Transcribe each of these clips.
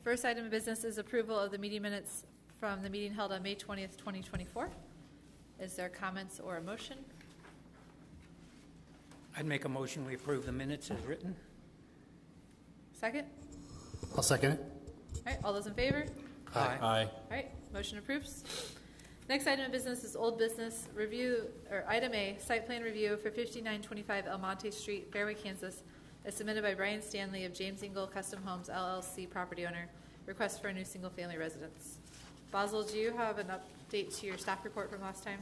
First item of business is approval of the meeting minutes from the meeting held on May 20th, 2024. Is there comments or a motion? I'd make a motion we approve the minutes as written. Second? I'll second it. All right, all those in favor? Aye. All right, motion approves. Next item of business is old business review, or item A, site plan review for 5925 El Monte Street, Fairway, Kansas, as submitted by Brian Stanley of James Engel Custom Homes LLC, property owner. Request for a new single-family residence. Basil, do you have an update to your staff report from last time?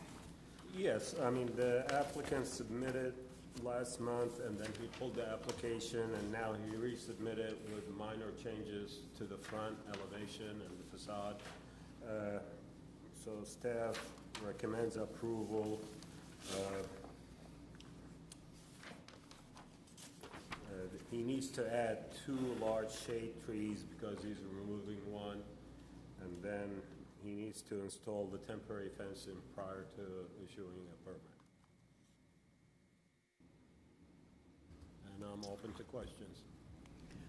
Yes, I mean, the applicant submitted last month, and then he pulled the application, and now he resubmitted with minor changes to the front elevation and the facade. So staff recommends approval. He needs to add 2 large shade trees because he's removing one, and then he needs to install the temporary fencing prior to issuing a permit. And I'm open to questions.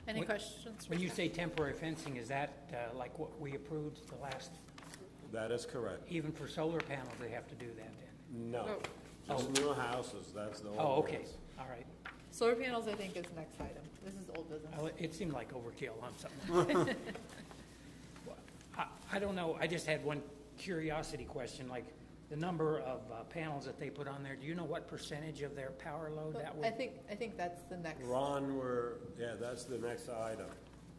Any questions? When you say temporary fencing, is that like what we approved the last, That is correct. even for solar panels, they have to do that then? No, Oh. just new houses, that's the Oh, old okay, ones. all right. Solar panels, I think, is the next item. This is old business. Well, it seemed like overkill on something. Well, I don't know, I just had one curiosity question, like the number of panels that they put on there, do you know what percentage of their power load that would? I think that's the next. Ron, that's the next item.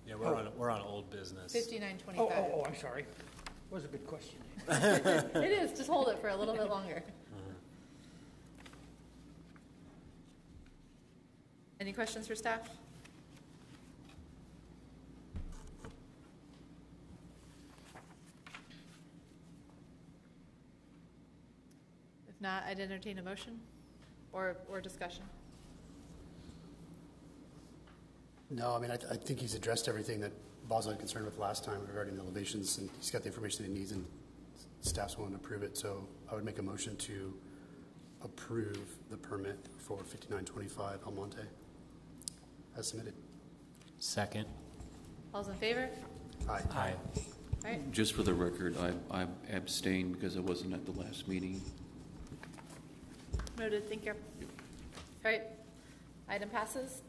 Yeah, we're on old business. 5925. Oh, I'm sorry. Was a good question. It is. Just hold it for a little bit longer. Any questions for staff? If not, I'd entertain a motion or discussion. No, I mean, I think he's addressed everything that Basil had concerned with last time regarding the elevations, and he's got the information that he needs, and staff's willing to approve it. So I would make a motion to approve the permit for 5925 El Monte as submitted. Second. All's in favor? Aye. Aye. All right. Just for the record, I abstained because I wasn't at the last meeting. Noted. Thank you. All right. Item passes.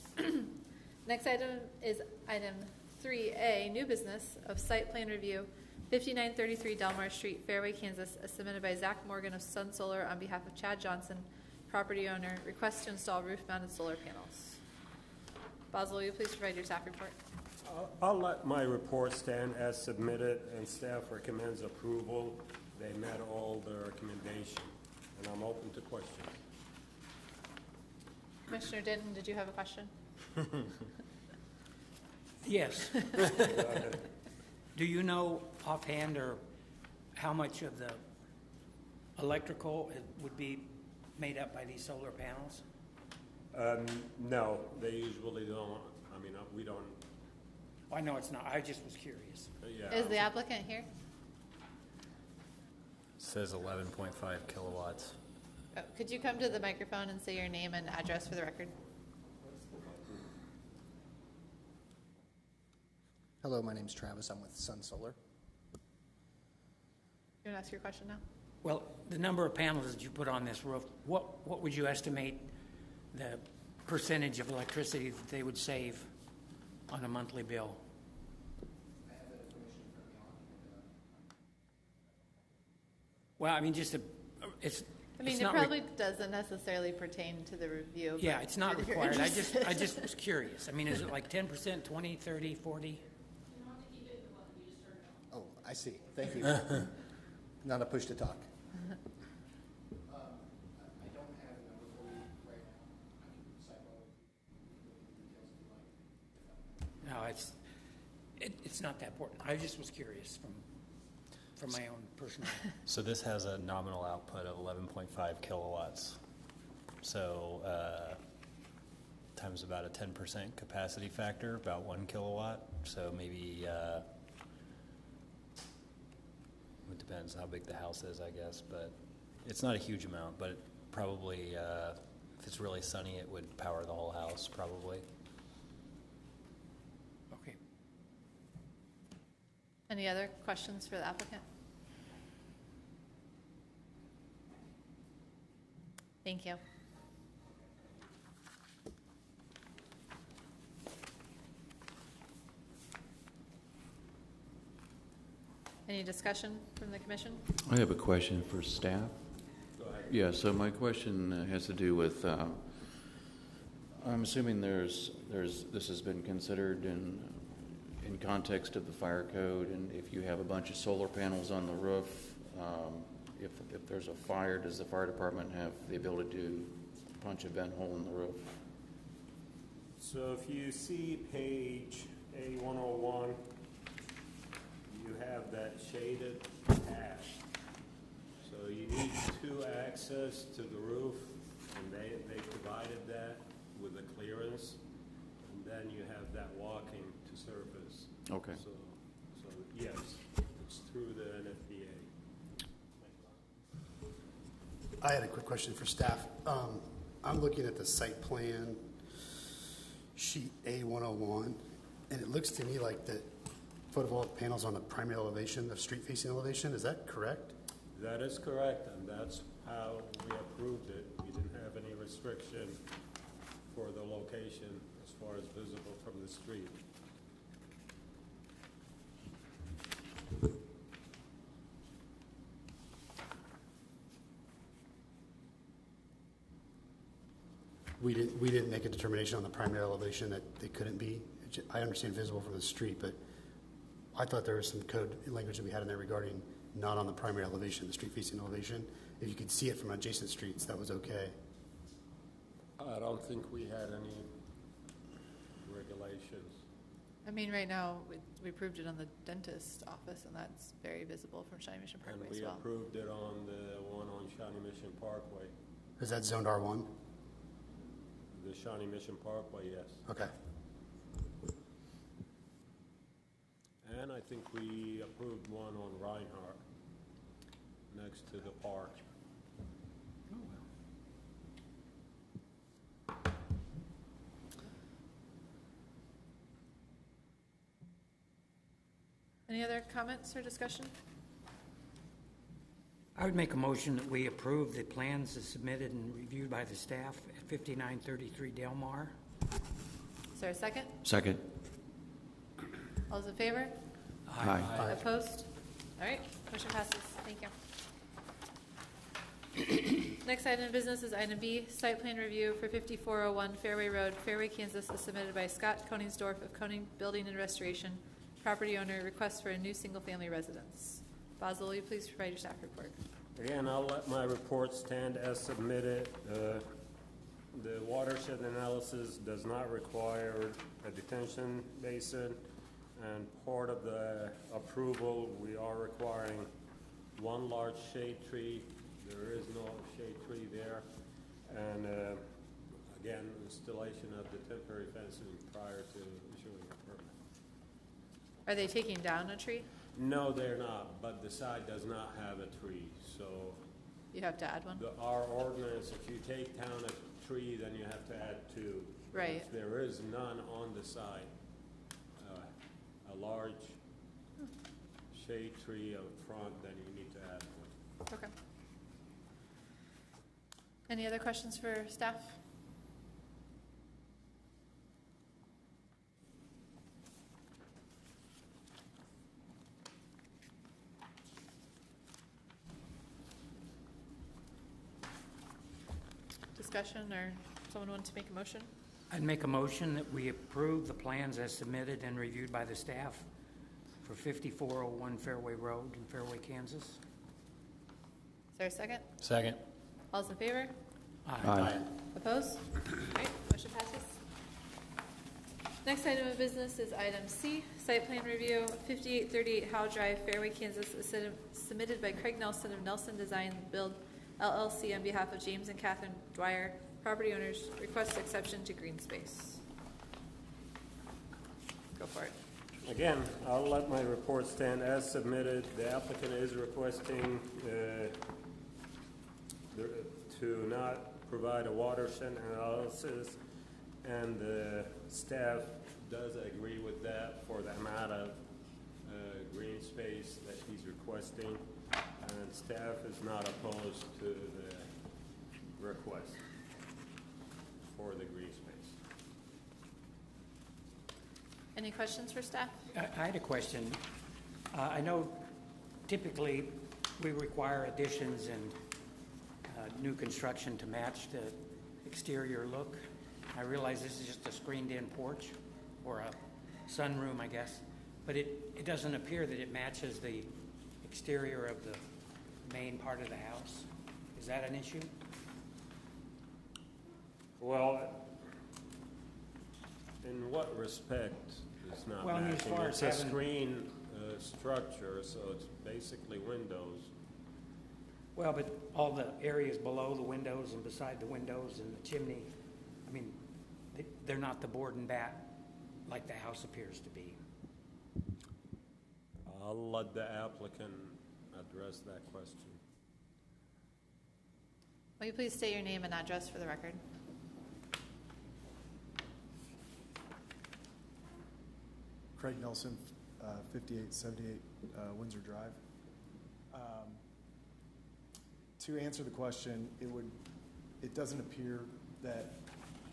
Next item is item 3A, new business of site plan review, 5933 Delmar Street, Fairway, Kansas, as submitted by Zach Morgan of Sun Solar on behalf of Chad Johnson, property owner. Request to install roof-mounted solar panels. Basil, will you please provide your staff report? I'll let my report stand as submitted, and staff recommends approval. They met all the recommendations, and I'm open to questions. Commissioner Denton, did you have a question? Yes. Do you know offhand or how much of the electrical would be made up by these solar panels? No, they usually don't. I mean, we don't. I know it's not. I just was curious. Yeah. Is the applicant here? Says 11.5 kilowatts. Oh, could you come to the microphone and say your name and address for the record? Hello, my name's Travis. I'm with Sun Solar. You want to ask your question now? Well, the number of panels that you put on this roof, what would you estimate the percentage of electricity that they would save on a monthly bill? I have that information in front of me. Well, I mean, it's. I mean, it's it not probably doesn't necessarily pertain to the review. Yeah, but it's not if you're required. interested. I just was curious. I mean, is it like 10%, 20, 30, 40? Oh, I see. Thank you. Not a push to talk. I don't have a number for you right now. I can sidebar with you. No, it's not that important. I just was curious from my own personal. So this has a nominal output of 11.5 kilowatts. So times about a 10% capacity factor, about 1 kilowatt. So maybe it depends how big the house is, I guess. But it's not a huge amount, but probably if it's really sunny, it would power the whole house probably. Okay. Any other questions for the applicant? Thank you. Any discussion from the commission? I have a question for staff. Go ahead. Yeah, so my question has to do with, I'm assuming this has been considered in context of the fire code, and if you have a bunch of solar panels on the roof, if there's a fire, does the fire department have the ability to punch a vent hole in the roof? So if you see page A101, you have that shaded hash. So you need two access to the roof, and they provided that with a clearance, and then you have that walking to surface. Okay. So yes, it's through the NFPA. I had a quick question for staff. I'm looking at the site plan sheet A101, and it looks to me like the photovoltaic panels on the primary elevation, the street-facing elevation. Is that correct? That is correct, and that's how we approved it. We didn't have any restriction for the location as far as visible from the street. We didn't make a determination on the primary elevation that they couldn't be. I understand visible from the street, but I thought there was some code language that we had in there regarding not on the primary elevation, the street-facing elevation. If you could see it from adjacent streets, that was okay. I don't think we had any regulations. I mean, right now, we approved it on the dentist office, and that's very visible from Shawnee Mission And Parkway as we well. approved it on the one on Shawnee Mission Parkway. Is that zoned R1? The Shawnee Mission Parkway, yes. Okay. And I think we approved one on Reinhardt, next to the park. Any other comments or discussion? I would make a motion that we approve the plans as submitted and reviewed by the staff at 5933 Del Mar. Is there a second? Second. All those in favor? Aye. Opposed? All right, motion passes. Thank you. Next item of business is item B, site plan review for 5401 Fairway Road, Fairway, Kansas, as submitted by Scott Koningsdorf of Koning Building and Restoration. Property owner requests for a new single-family residence. Basil, will you please provide your staff report? Again, I'll let my report stand as submitted. The watershed analysis does not require a detention basin, and part of the approval, we are requiring one large shade tree. There is no shade tree there. And again, installation of the temporary fencing prior to issuing a permit. Are they taking down a tree? No, they're not, but the site does not have a tree, so You have to add one? our ordinance, if you take down a tree, then you have to add two. Right. If there is none on the site, a large shade tree up front, then you need to add one. Okay. Any other questions for staff? Discussion, or someone want to make a motion? I'd make a motion that we approve the plans as submitted and reviewed by the staff for 5401 Fairway Road in Fairway, Kansas. Is there a second? Second. All those in favor? Aye. Opposed? All right, motion passes. Next item of business is item C, site plan review, 5838 Howe Drive, Fairway, Kansas, is submitted by Craig Nelson of Nelson Design Build LLC on behalf of James and Catherine Dwyer. Property owners request exception to green space. Go for it. Again, I'll let my report stand as submitted. The applicant is requesting to not provide a watershed analysis, and the staff does agree with that for the amount of green green space that he's requesting, and staff is not opposed to the request for the green space. Any questions for staff? I had a question. I know typically we require additions and new construction to match the exterior look. I realize this is just a screened-in porch or a sunroom, I guess, but it doesn't appear that it matches the exterior of the main part of the house. Is that an issue? Well, in what respect is not Well, I mean, as matching? far It's as a having- screen structure, so it's basically windows. Well, but all the areas below the windows and beside the windows and the chimney, I mean, they're not the board and bat like the house appears to be. I'll let the applicant address that question. Will you please state your name and address for the record? Craig Nelson, 5878 Windsor Drive. To answer the question, it doesn't appear that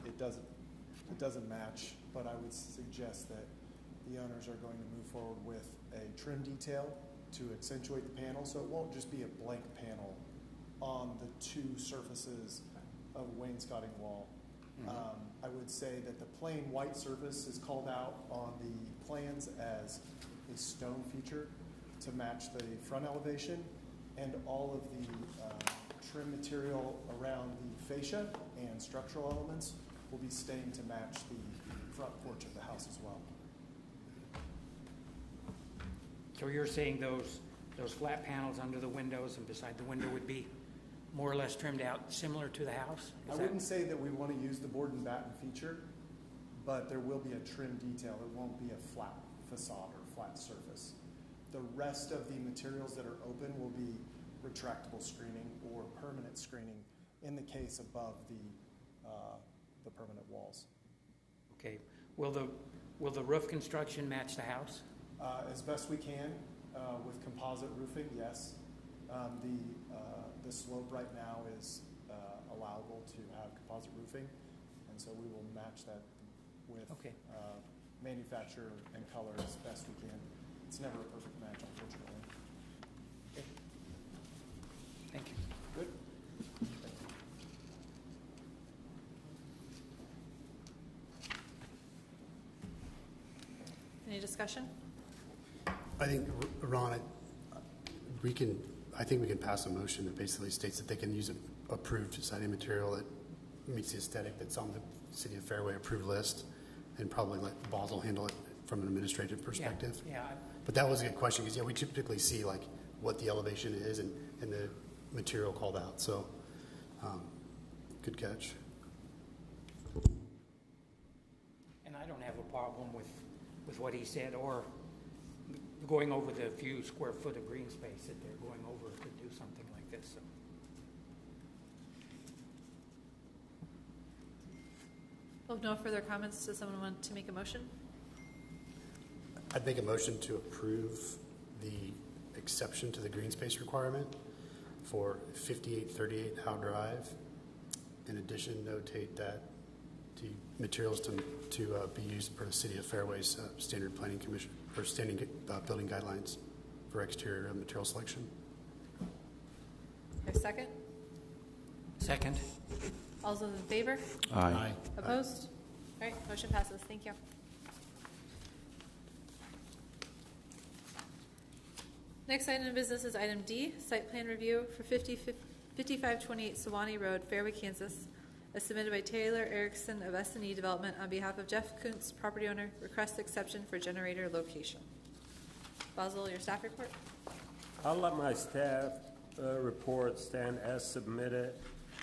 it doesn't match, but I would suggest that the owners are going to move forward with a trim detail to accentuate the panel, so it won't just be a blank panel on the two surfaces of wainscoting wall. I would say that the plain white surface is called out on the plans as a stone feature to match the front elevation, and all of the trim material around the fascia and structural elements will be staying to match the front porch of the house as well. So you're saying those flat panels under the windows and beside the window would be more or less trimmed out, similar to the house? I wouldn't say that we want to use the board and batten feature, but there will be a trim detail. It won't be a flat facade or flat surface. The rest of the materials that are open will be retractable screening or permanent screening in the case above the permanent walls. Okay. Will the roof construction match the house? As best we can with composite roofing, yes. The slope right now is allowable to have composite roofing, and so we will match that with Okay. manufacturer and color as best we can. It's never a perfect match, unfortunately. Thank you. Good. Any discussion? I think, Ron, I think we can pass a motion that basically states that they can use an approved siding material that meets the aesthetic that's on the City of Fairway approved list, and probably let Basel handle it from an administrative perspective. Yeah. But that was a good question, because, yeah, we typically see like what the elevation is and the material called out, so good catch. And I don't have a problem with what he said, or going over the few square foot of green space that they're going over to do something like this. So. Well, if no further comments, does someone want to make a motion? I'd make a motion to approve the exception to the green space requirement for 5838 Howe Drive. In addition, notate that the materials to be used per the City of Fairway's standard planning commission or standing building guidelines for exterior material selection. Your second? Second. All those in favor? Aye. Opposed? All right, motion passes. Thank you. Next item of business is item D, site plan review for 5528 Sewanee Road, Fairway, Kansas, as submitted by Taylor Erickson of S&E Development on behalf of Jeff Kuntz, property owner, request exception for generator location. Basil, your staff report? I'll let my staff report stand as submitted.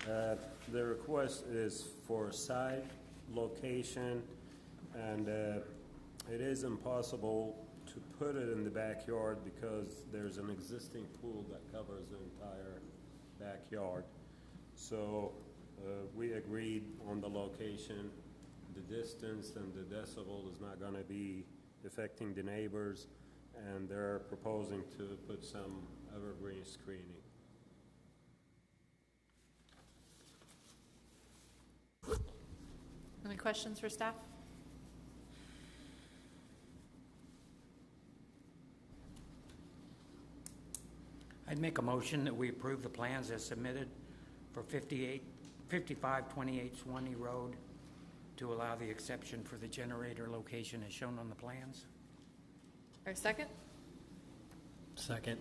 The request is for site location, and it is impossible to put it in the backyard because there's an existing pool that covers the entire backyard. So we agreed on the location. The distance and the decibel is not going to be affecting the neighbors. and they're proposing to put some evergreen screening. Any questions for staff? I'd make a motion that we approve the plans as submitted for 5528 Swanee Road to allow the exception for the generator location as shown on the plans. Or second? Second.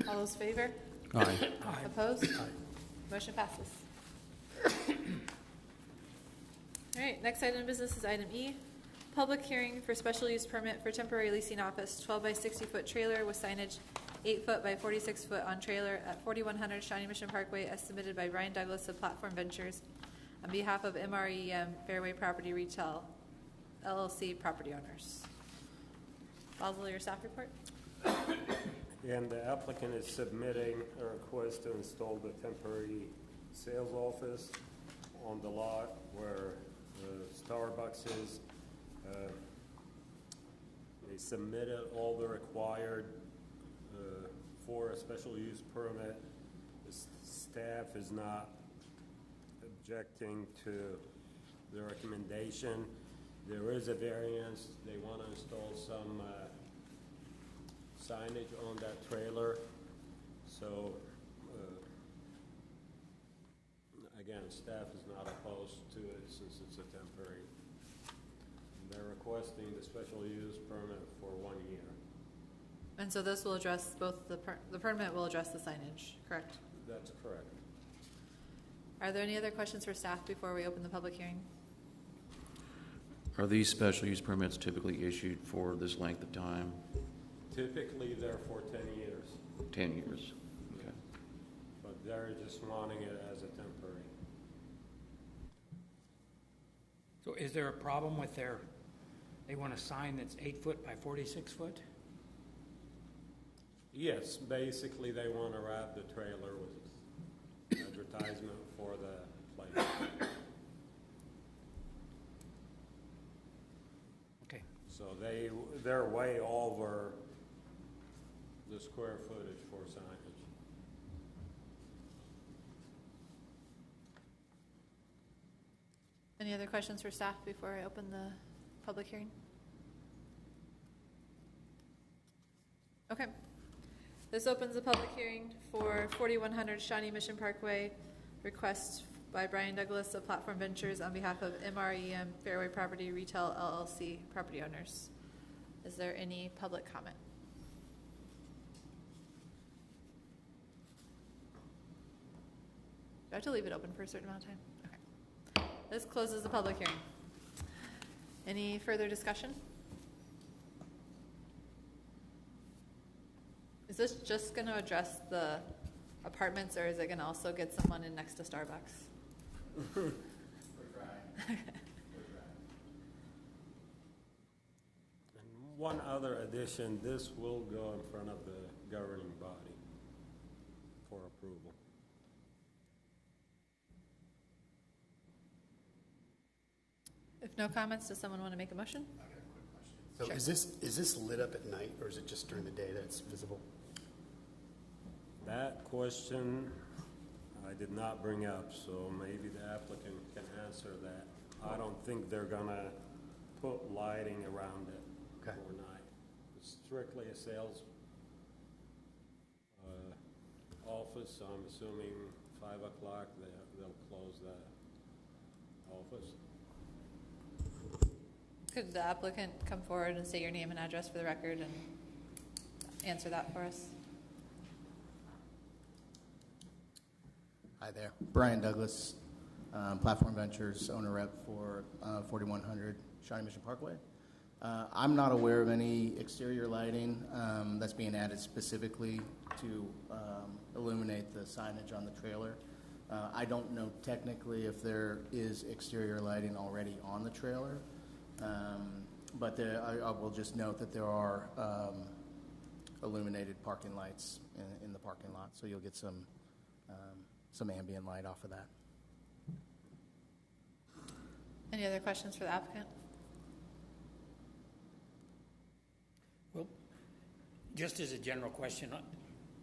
All those favor? Aye. Opposed? Motion passes. All right, next item of business is item E, public hearing for special use permit for temporary leasing office, 12 by 60 foot trailer with signage 8 foot by 46 foot on trailer at 4100 Shawnee Mission Parkway as submitted by Brian Douglas of Platform Ventures on behalf of MREM Fairway Property Retail LLC property owners. Basil, your staff report? And the applicant is submitting a request to install the temporary sales office on the lot where Starbucks is. They submitted all the required for a special use permit. The staff is not objecting to the recommendation. There is a variance. They want to install some signage on that trailer. So again, staff is not opposed to it since it's a temporary. They're requesting the special use permit for 1 year. And so this will address both the permit will address the signage, correct? That's correct. Are there any other questions for staff before we open the public hearing? Are these special use permits typically issued for this length of time? Typically, they're for 10 years, 10 years? Okay. but they're just wanting it as a temporary. So is there a problem with they want a sign that's 8 foot by 46 foot? Yes, basically, they want to wrap the trailer with advertisement for the place. Okay. So they're way over the square footage for signage. Any other questions for staff before I open the public hearing? Okay. This opens the public hearing for 4100 Shawnee Mission Parkway, request by Brian Douglas of Platform Ventures on behalf of MREM Fairway Property Retail LLC property owners. Is there any public comment? Do I have to leave it open for a certain amount of time? Okay. This closes the public hearing. Any further discussion? Is this just going to address the apartments, or is it going to also get someone in next to Starbucks? We're trying. And one other addition, this will go in front of the governing body for approval. If no comments, does someone want to make a motion? So Sure. is this lit up at night, or is it just during the day that it's visible? That question I did not bring up, so maybe the applicant can answer that. I don't think they're gonna put lighting around it Okay. overnight. It's strictly a sales office, so I'm assuming 5 o'clock they'll close the office. Could the applicant come forward and say your name and address for the record and answer that for us? Hi there. Brian Douglas, Platform Ventures, owner rep for 4100 Shawnee Mission Parkway. I'm not aware of any exterior lighting that's being added specifically to illuminate the signage on the trailer. I don't know technically if there is exterior lighting already on the trailer, but I will just note that there are illuminated parking lights in the parking lot, so you'll get some ambient light off of that. Any other questions for the applicant? Well, just as a general question,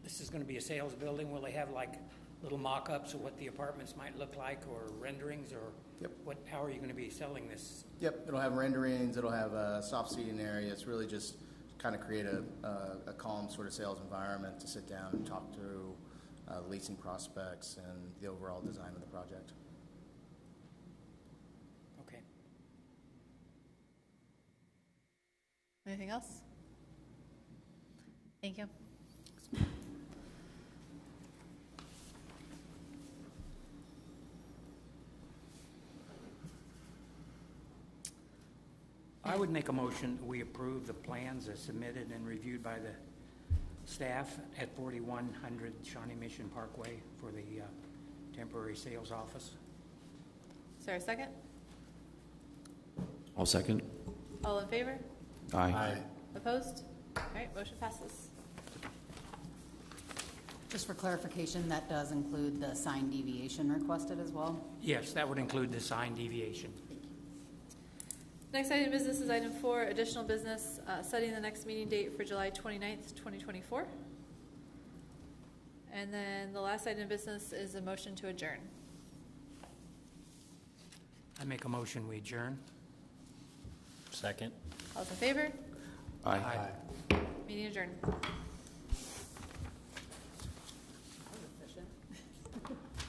this is going to be a sales building. Will they have like little mock-ups of what the apartments might look like, or renderings, or Yep. how are you going to be selling this? Yep, it'll have renderings, it'll have a soft seating area. It's really just kind of create a calm sort of sales environment to sit down and talk through leasing prospects and the overall design of the project. Okay. Anything else? Thank you. I would make a motion that we approve the plans as submitted and reviewed by the staff at 4100 Shawnee Mission Parkway for the temporary sales office. Is there a second? I'll second. All in favor? Aye. Opposed? All right, motion passes. Just for clarification, that does include the sign deviation requested as well? Yes, that would include the sign deviation. Next item of business is item 4, additional business, setting the next meeting date for July 29th, 2024. And then the last item of business is a motion to adjourn. I make a motion, we adjourn. Second. All those in favor? Aye. Meeting adjourned.